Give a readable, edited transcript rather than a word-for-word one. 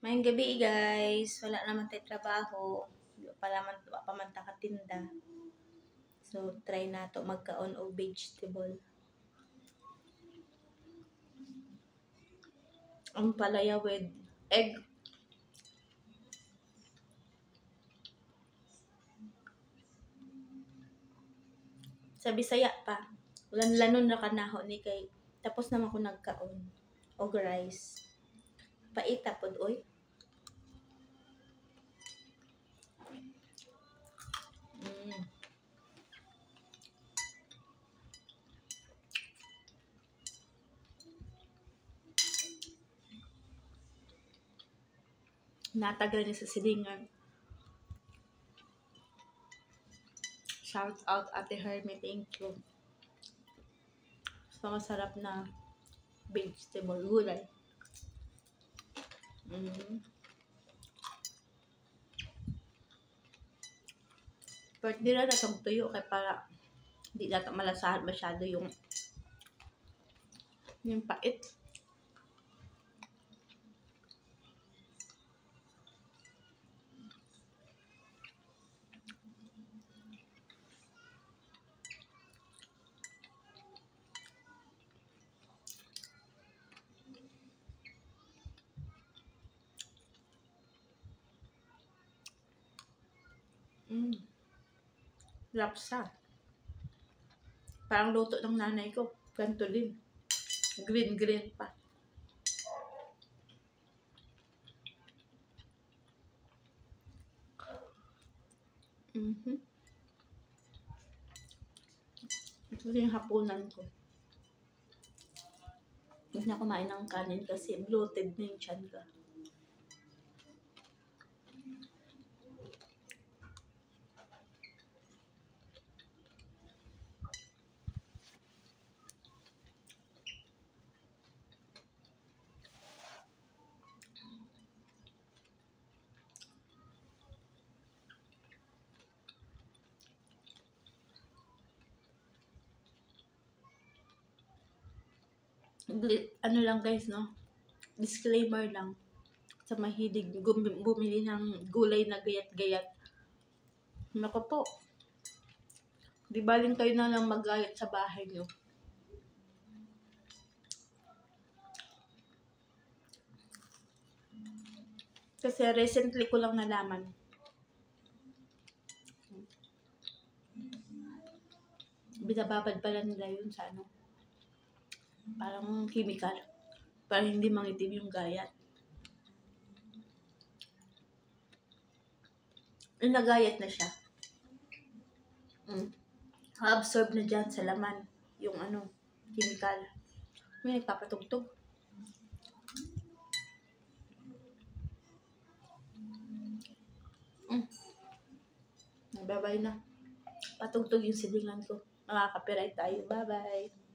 Mayong gabi guys, wala naman tayo trabaho. Wala pa man takatinda. So, try na to magkaon og vegetable. Ang palaya with egg. Sa Bisaya pa. Lanon na kanaho ni kay. Tapos naman ko nagkaon og rice. Paita pod oy. Natagal niya sa silingan. Shout out Ate Hermie, thank you. So, masarap na vegetable gulay. Pero di na natang tuyo kay para di natin malasahan masyado yung pait. Lapsa. Parang luto ng nanay ko. Ganito din. Green pa. Ito yung hapunan ko. Hindi na kumain ng kanin kasi bloated na yung tiyan ko. Ano lang guys, no? Disclaimer lang. Sa mahilig bumili ng gulay na gayat-gayat. Naku po. Di baling kayo na lang magayat sa bahay nyo. Kasi recently ko lang nalaman. Binababad pala nila yun sa ano. Parang chemical. Para hindi mangitim yung gayat. Nagayat na siya. Absorb na dyan sa laman. Yung ano, chemical. May nagpapatugtog. Bye-bye na. Patugtog yung silingan ko. Makaka-copyright tayo. Bye-bye.